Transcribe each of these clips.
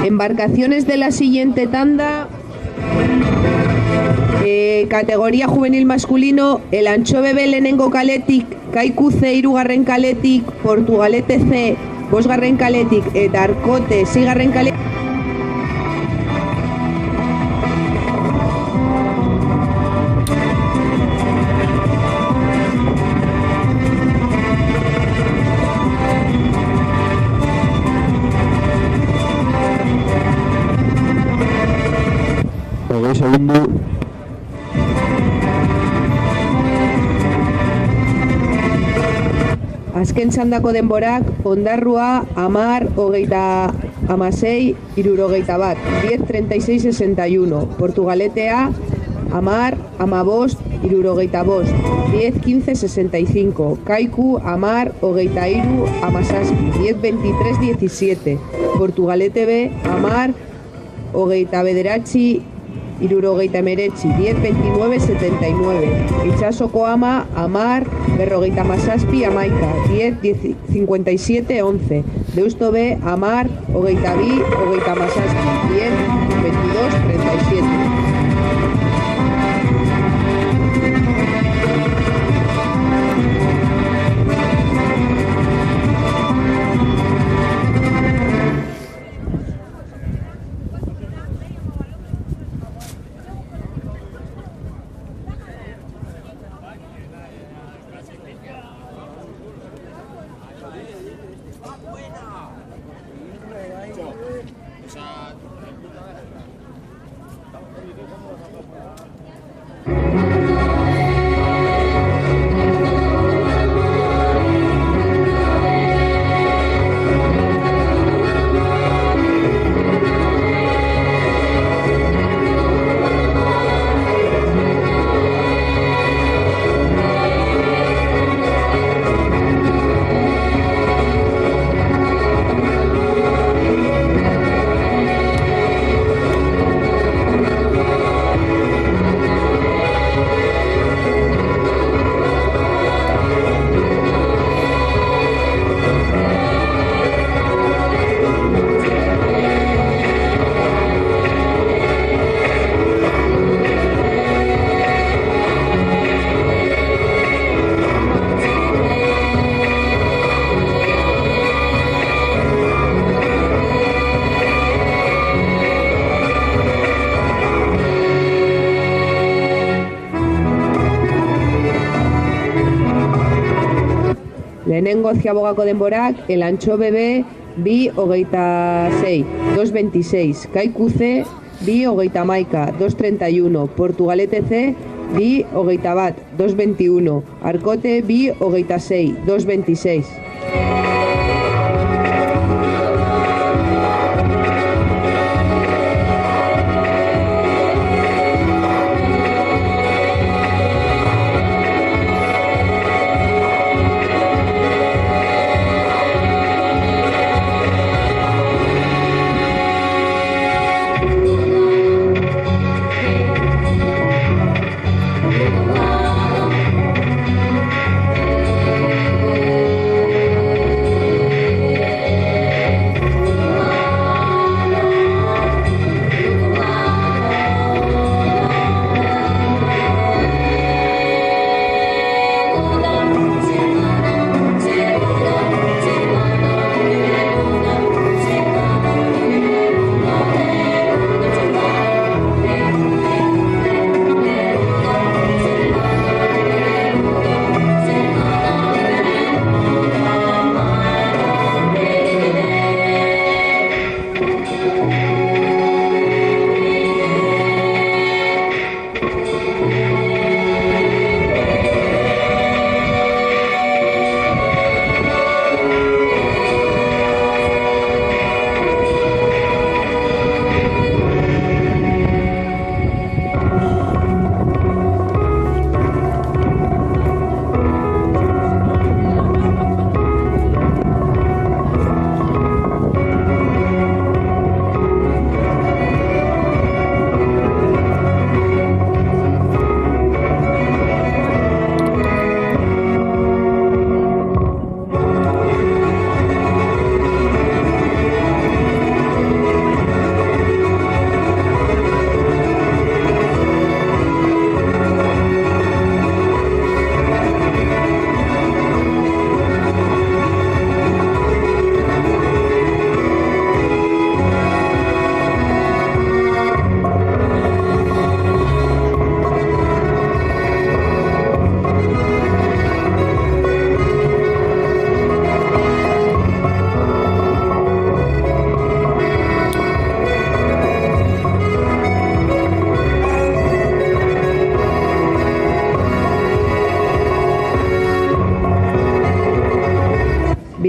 Embarcaciones de la siguiente tanda. Categoría juvenil masculino, el Anchove B lehenengo kaletik, Kaiku C hirugarren kaletik, Portugalete C bosgarren kaletik eta Arkote seigarren kaletik. Azken txandako denborak, Ondarrua, 10, 36, 61, 10, 36, 61. Portugaletea, 10, 15, 65, 10, 15, 65. Kaiku, 10, 23, 17, 10, 23, 17. Portugalete B, 10, 29, 10, 29, 79. Itsasoko ama, 10, 57, 11. 10, 57, 11. Deusto B, 10, 22, 27. 10, 22, 37. Lehenengo ziabogako denborak, el Anchove B, 26, 2.26. Kaiku C, 11, 2.31. Portugalete C, 21, 2.21. Arkote B, 26, 2.26.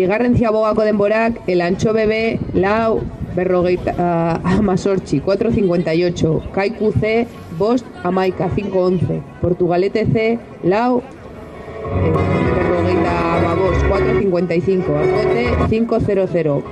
Bigarren ziabogako denborak, el Anchove B, lau, berrogeita amazortzi, 4.58. Kaiku C, bost, amaika, 5.11. Portugalete C, lau, berrogeita amabost, 4.55. Arcote, 5.00.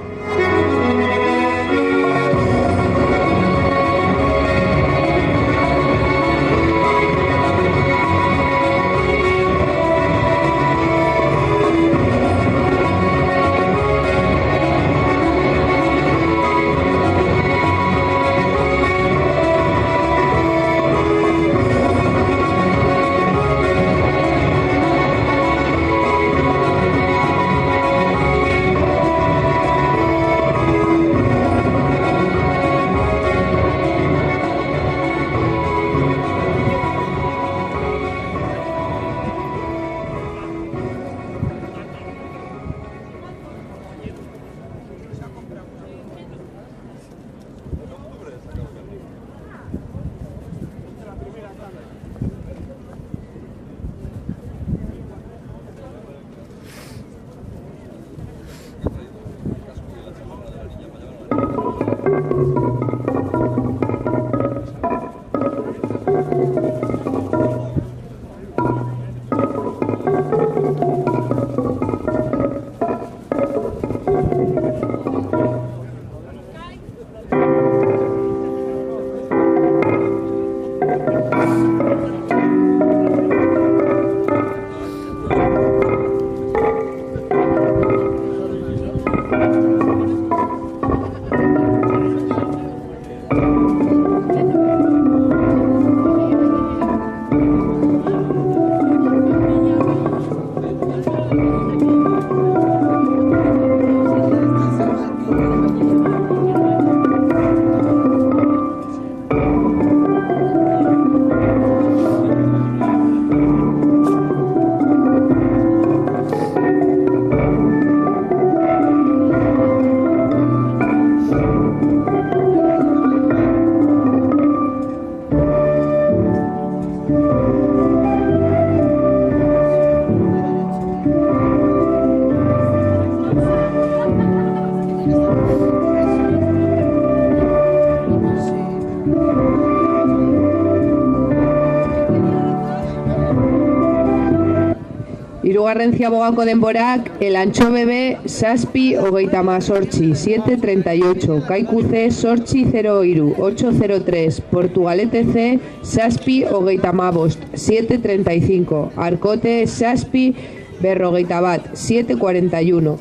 Hirugarren ziabogako denborak, el Anchove B, zazpi, hogeita amazortzi, 7.38. Kaiku C, zortzi, 0.3, 8.03. Portugalete C, zazpi, hogeita amabost, 7.35. Arcote, zazpi, berrogeita bat, 7.41.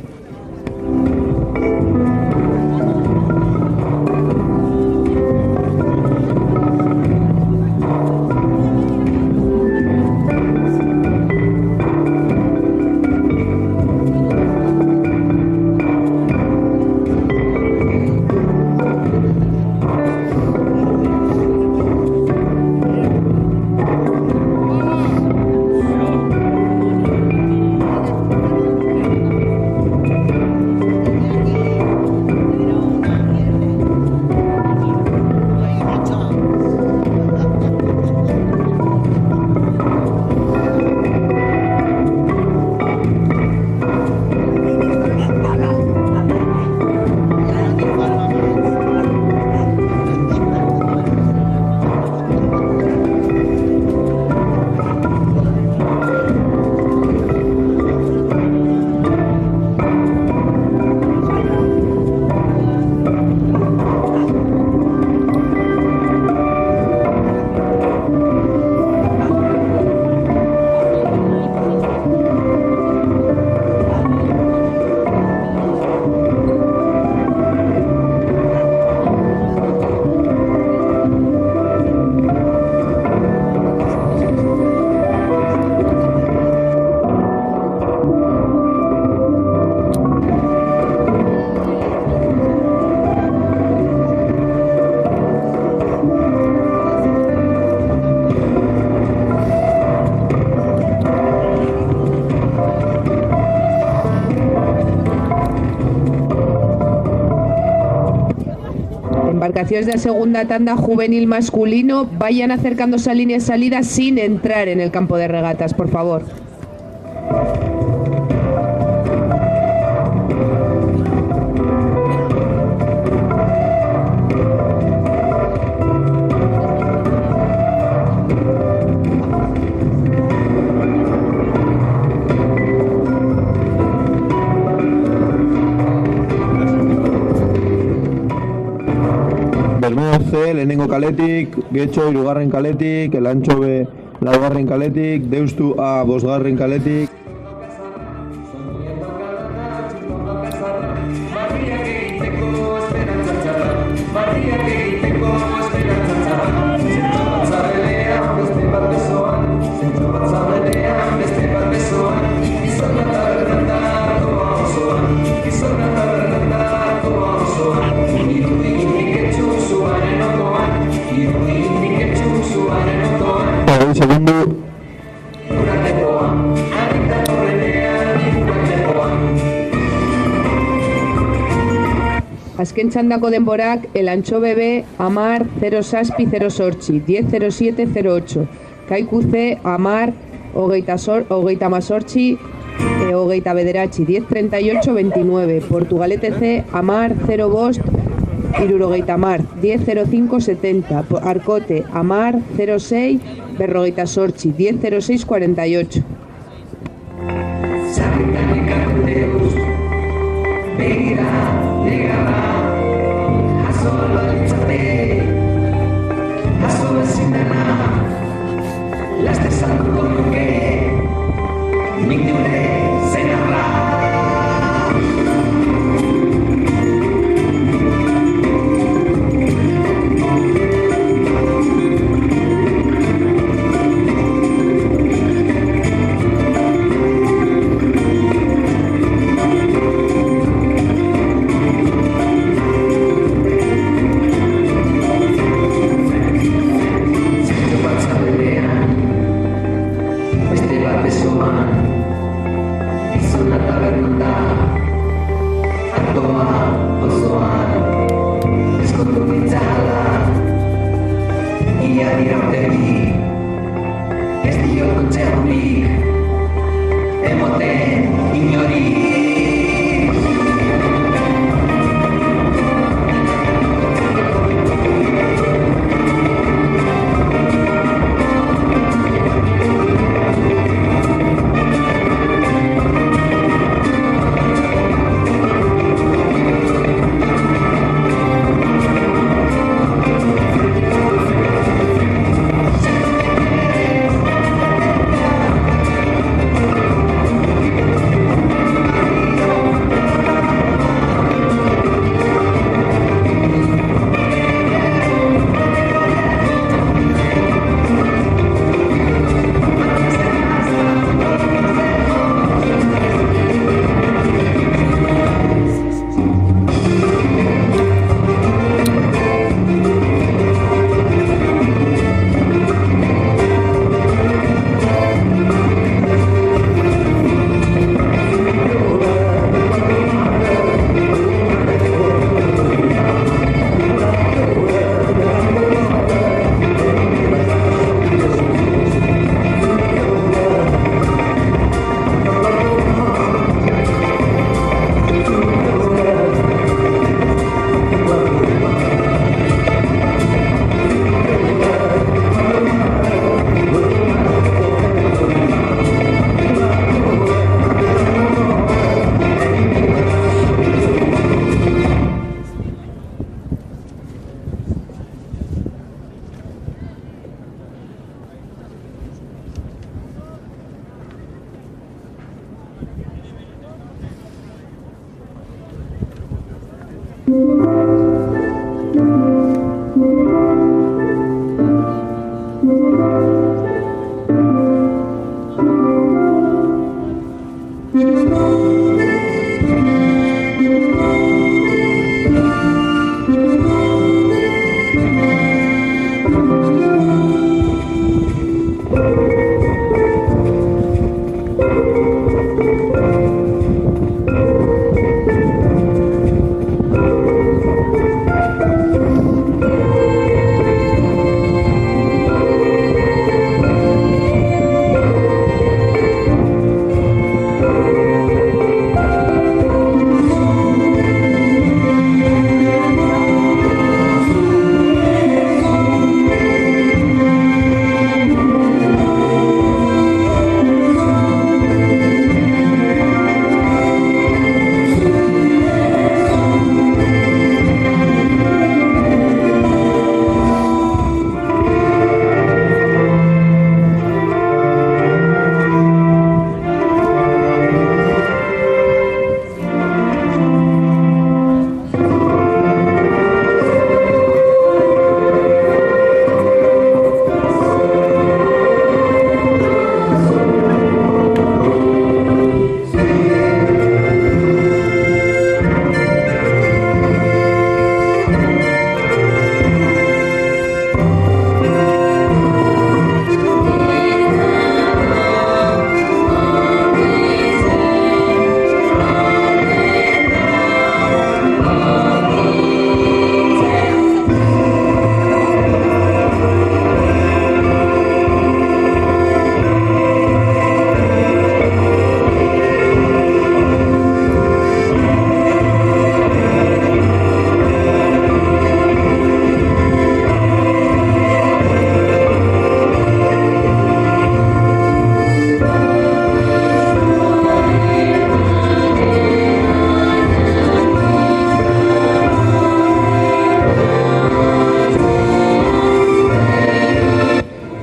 Embarcaciones de la segunda tanda juvenil masculino, vayan acercándose a línea de salida sin entrar en el campo de regatas, por favor. Bermeo C, lehenengo kaletik, Getxo hirugarren kaletik, Elantxo B, laugarren kaletik, Deustu A, bosgarren kaletik. Segundo. Azken txandako denborak, Elantxo BB, Amar, 0 Saspi, 0 Sortxi, 10 07 08. Kaiku C, Amar, hogeita Masortxi, hogeita Bederatxi, 10 38 29. Portugalete C, Amar, 0 Bost, Irurogeita Mar, 10 05 70. Arcote, Amar, 06, Berrogeita Sortxi, 10 06 48.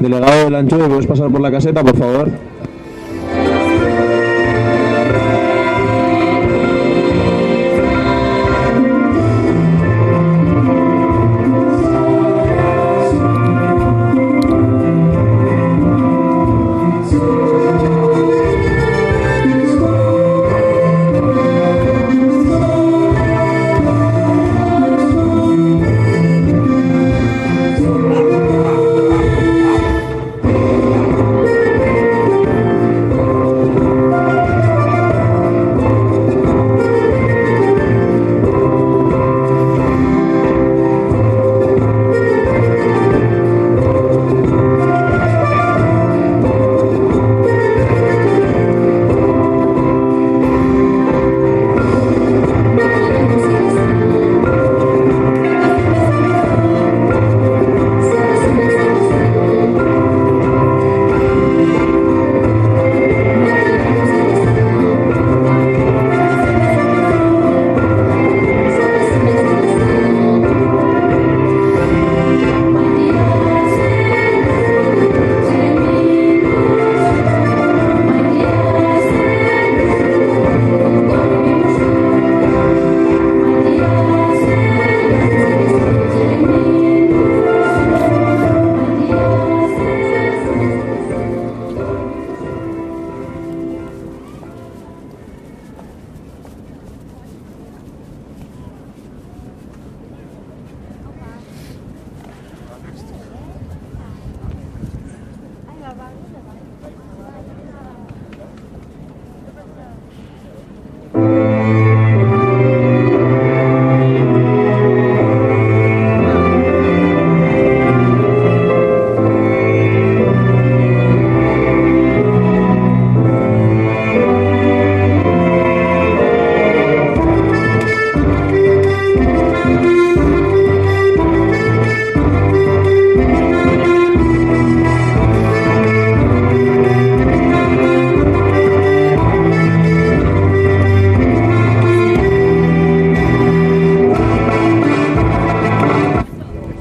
Delegado del Anchove, ¿puedes pasar por la caseta, por favor?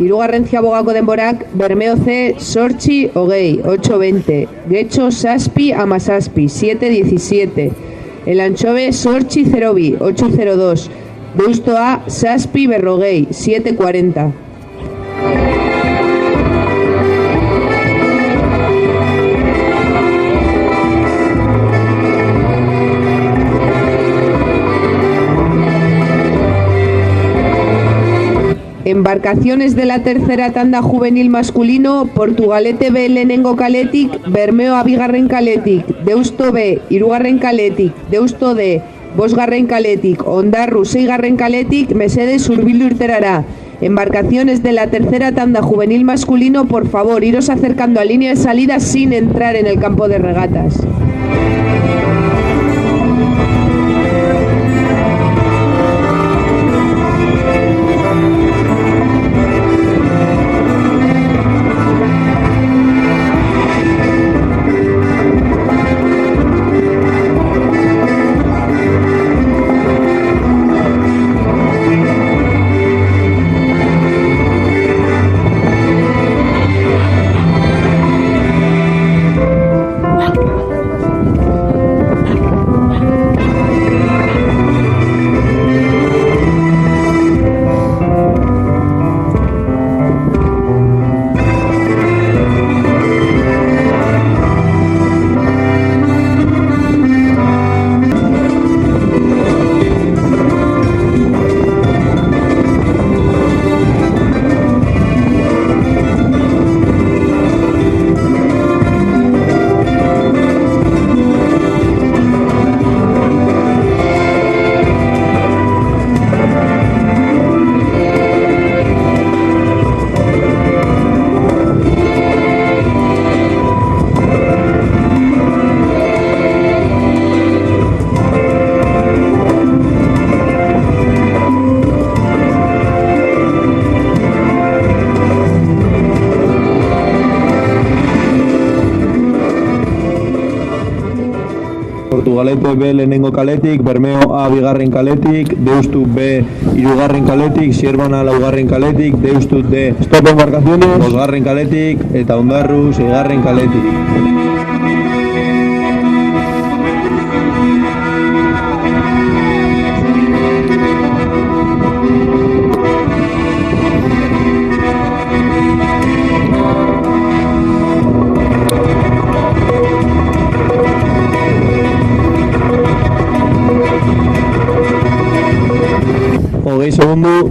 Hirugarren ziabogako denborak, Bermeo C, Sortzi, Ogei, 8-20. Getxo, Saspi, Amasaspi, 7-17. El Anchove, Sortzi, Zerobi, 8-02. Deusto A, Saspi, Berrogei, 7-40. Embarcaciones de la tercera tanda juvenil masculino, Portugalete B lehenengo kaletik, Bermeo abigarren kaletik, Deusto B hirugarren kaletik, Deusto D bosgarren kaletik, Ondarru seigarren kaletik, mesedez hurbildu irterara. Embarcaciones de la tercera tanda juvenil masculino, por favor, iros acercando a línea de salida sin entrar en el campo de regatas. Portugalete B lehenengo kaletik, Bermeo A bigarren kaletik, Deustu B hirugarren kaletik, Sierbana laugarren kaletik, Deustu D stop embarcaciones bosgarren kaletik, eta Ondarru seigarren kaletik. Hogei segundu.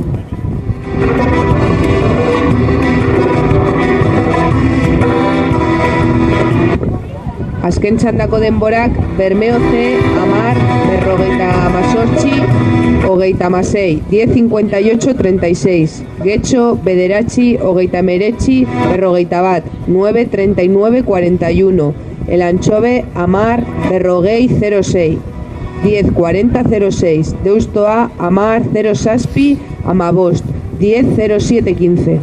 Azken txandako denborak Bermeo C 10:48, 36, 10:58-36, Getxo Bederatzi 39, 9:39-41, El Anchove 10:06, 10:40-06, Deusto A 0 Amabost 10:07-15.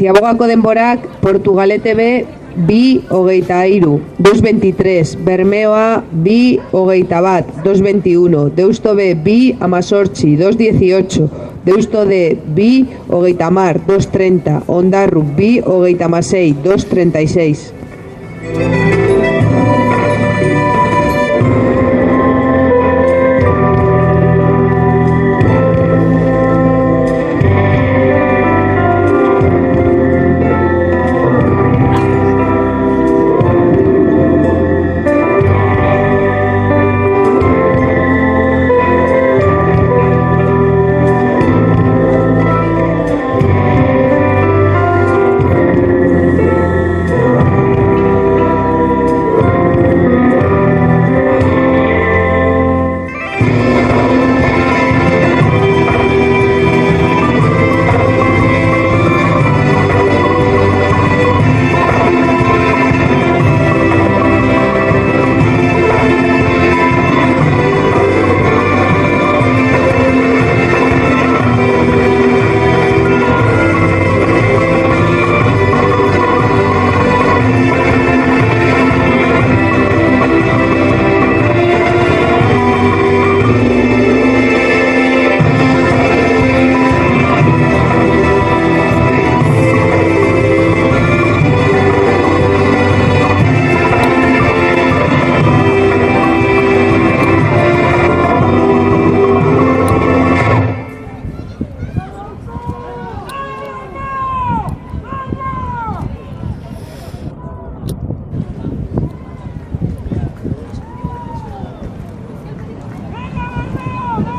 Ziabogako denborak Portugalete B 2:23, 2:23, Bermeo A 2:21, 2:21, Deusto B 2:18, 2:18, Deusto D 2:30, 2:30, Ondarru 2:16, 2:36.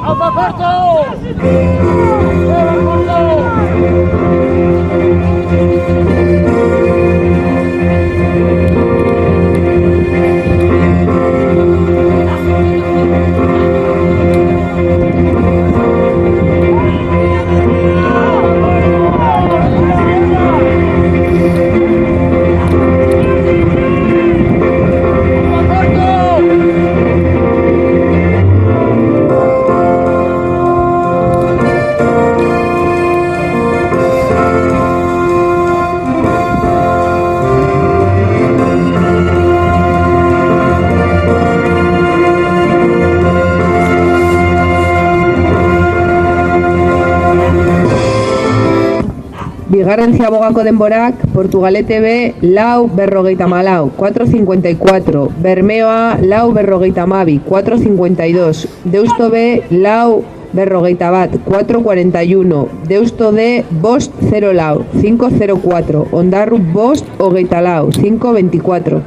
¡Alfa Corto! Bigarren ziabogako denborak, Portugalete B, lau berrogeita malau, 4.54, Bermeoa, lau berrogeita mabi, 4.52, Deusto B, lau berrogeita bat, 4.41, Deusto D, bost 0 lau, 5.04, Ondarru bost hogeita lau, 5.24.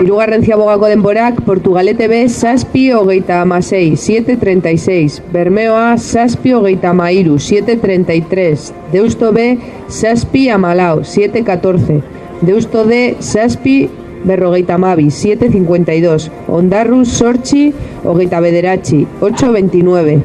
Hirugarren ziabogako denborak, Portugalete B, zazpi hogeita hamasei, 7.36, Bermeoa, zazpi hogeita hamairu, 7.33, Deusto B, zazpi hamalau, 7.14, Deusto D, zazpi berrogeita hamabi, 7.52, Ondarru, zortzi, hogeita bederatzi, 8.29.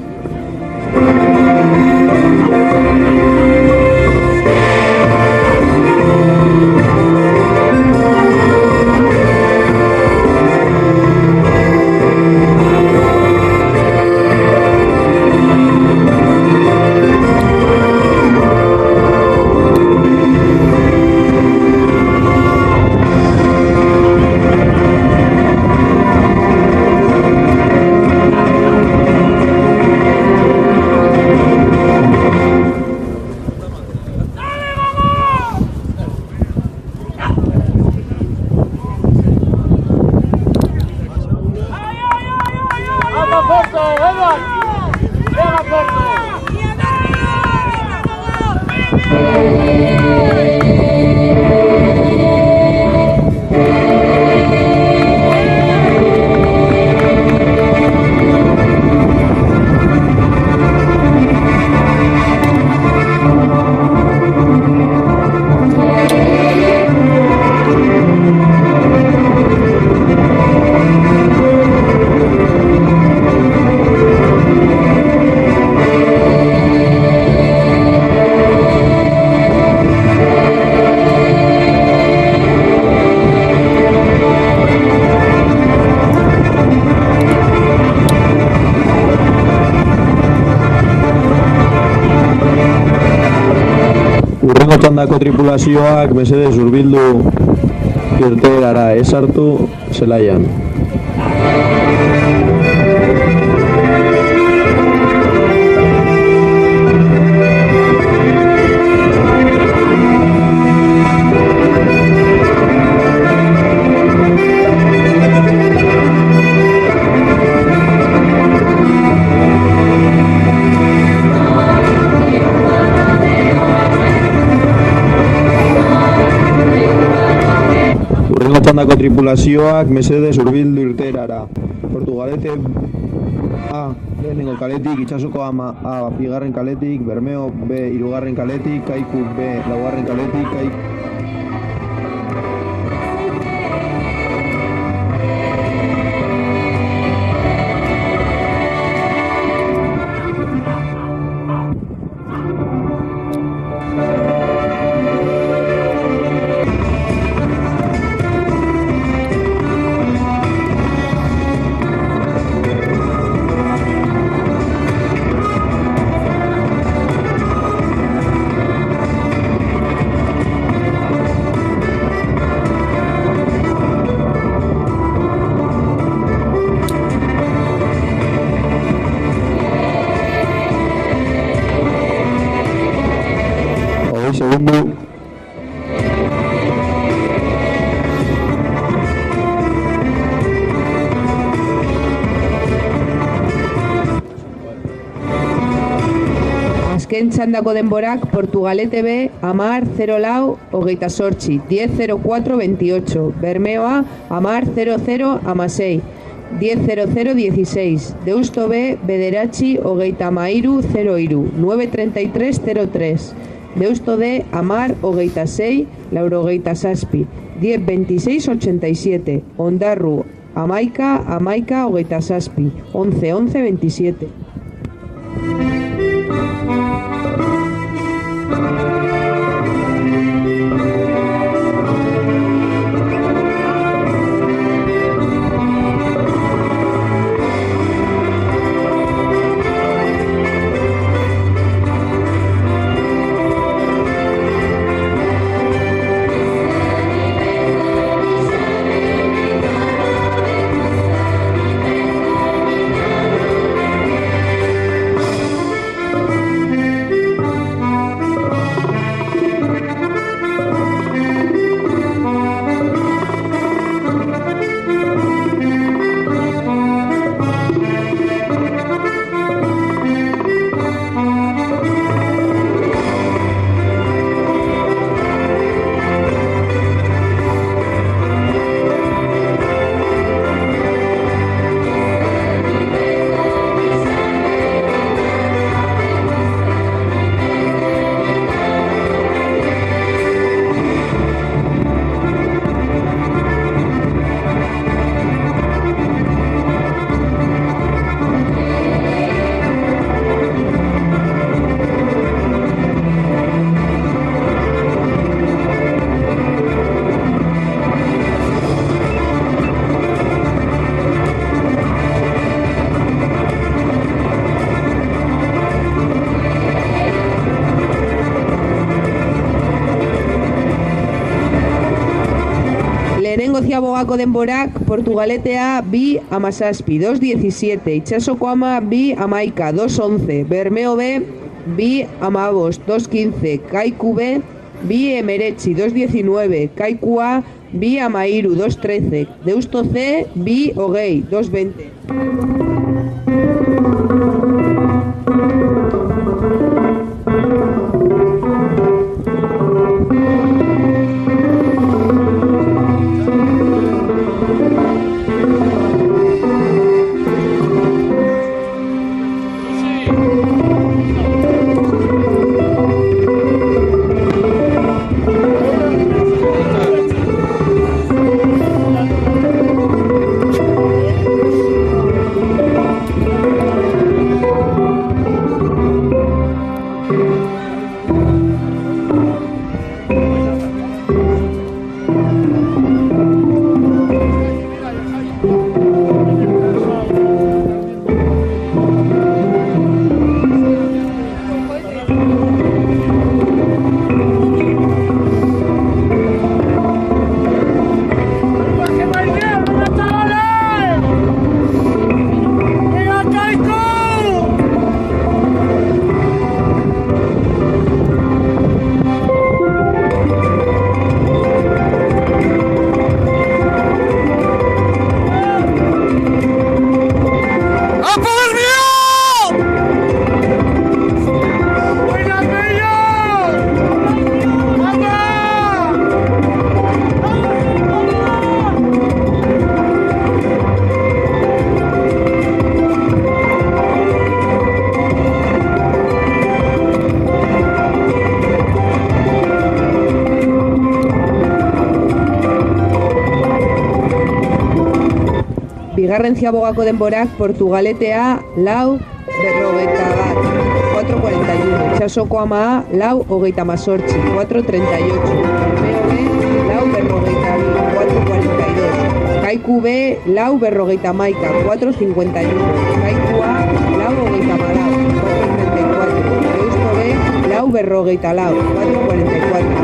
Hurrengo txandako tripulazioak mesedez hurbildu irteerara, ez hartu zelaian. Txandako tripulazioak mesedez hurbildu irteerara. Portugalete A lehenengo kaletik, Itsasoko A bigarren kaletik, Bermeo B hirugarren kaletik, Kaiku B laugarren kaletik, segundo. Azken txandako denborak Portugalete B amar 0 lau 28, 10-04-28, Bermeoa amar 0-0 amasei, 10-0-0-16, Deusto B bederatzi 33 0 9-33-03, Deusto D amar 26 67, 10-26-87, Ondarru amaika 27, 11-11-27. Ziabogako denborak Portugaletea bi amazazpi, 2-17, Itsasoko ama bi amaika, 2-11, Bermeo B bi amabost, 2-15, Kaiku B bi emeretzi, 2-19, Kaikua bi amairu, 2-13, Deusto C bi hogei, 2-20. Bigarren ziabogako denborak Portugaletea lau berrogeita bat, 4.41. Itsasoko ama lau hogeita mazortzi, 4.38. Bermeo B lau berrogeita bi, 4.42. Kaiku B lau berrogeita maika, 4.51. Kaiku A lau hogeita malau, 4.34. Deusto B lau berrogeita lau, 4.44.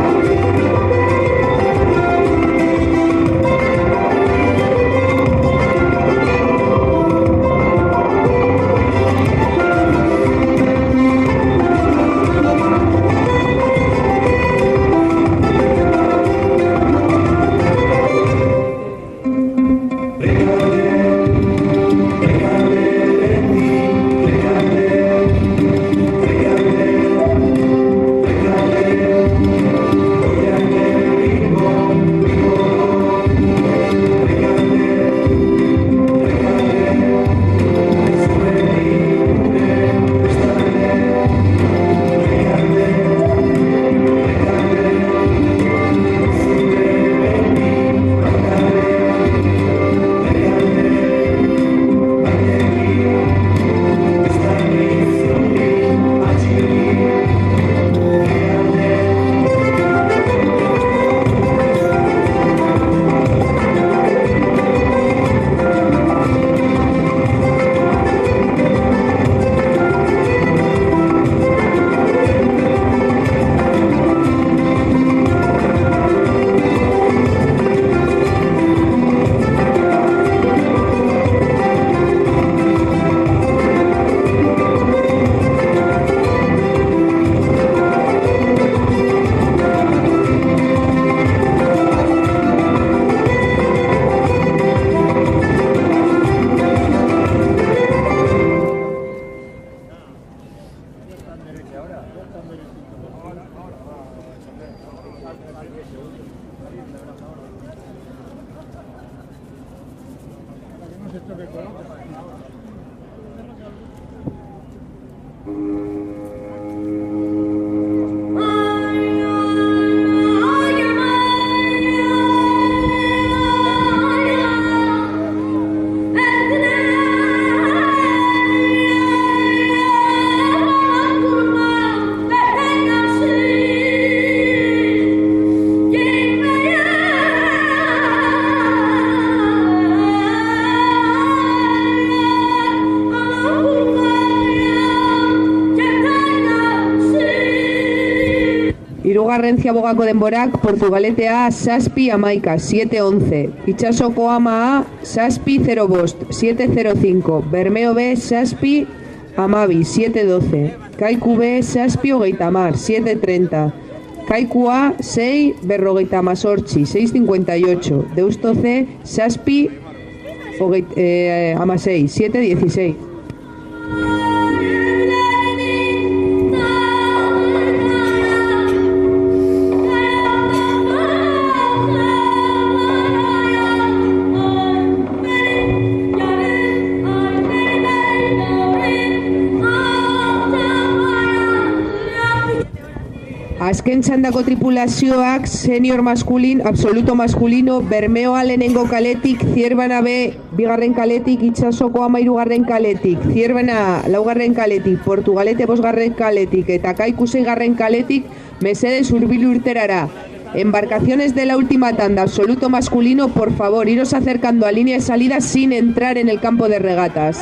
Hirugarren ziabogako denborak Portugaletea zazpi amaika, 7.11. Itsasoko ama A zazpi 0 bost, 7.05. Bermeo B zazpi amabi, 7.12. Kaiku B zazpi hogeita mar, 7.30. Kaiku A 6 berrogeita mazortzi, 6.58. Deusto C zazpi amasei, 7.16. Azken txandako tripulazioak senior maskulin, absoluto maskulino, Bermeoa lehenengo kaletik, Zierbana B bigarren kaletik, Itsasoko ama hirugarren kaletik, Zierbana laugarren kaletik, Portugalete bosgarren kaletik eta Kaiku seigarren kaletik, mesedez hurbilu irterara. Embarcaciones de la última tanda, absoluto masculino, por favor, iros acercando a línea de salida sin entrar en el campo de regatas.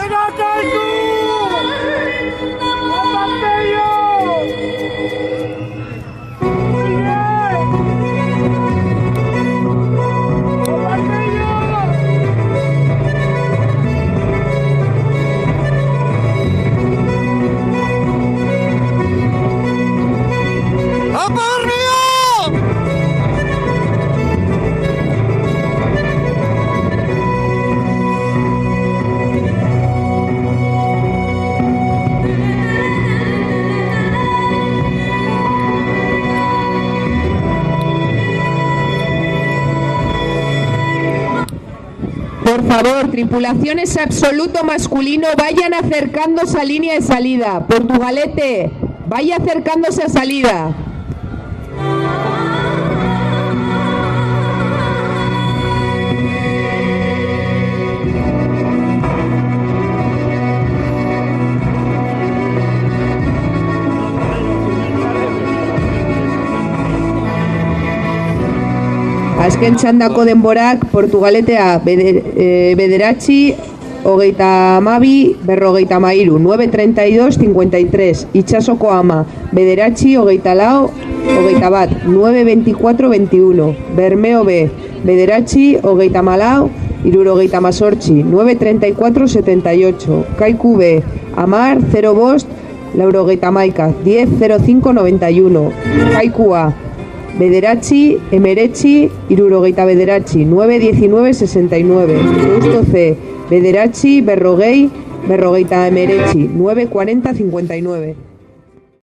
Por favor, tripulaciones absoluto masculino, vayan acercándose a línea de salida. Portugalete, vaya acercándose a salida. Azken txandako denborak Portugaletea bederatzi, hogeita amabi, berrogeita amairu, 9.32.53. Itxasoko ama, bederatzi, hogeita lau, hogeita bat, 9.24.21. Bermeo B, bederatzi, hogeita malau, irurogeita amazortzi, 9.34.78. Kaiku B, amar, 0 bost, laurogeita amaika, 10.05.91. Kaiku A, bederatzi, emeretzi, irurogeita bederatzi, 9.19.69. Deusto C, bederatzi, berrogei, berrogeita emeretzi, 9.40.59.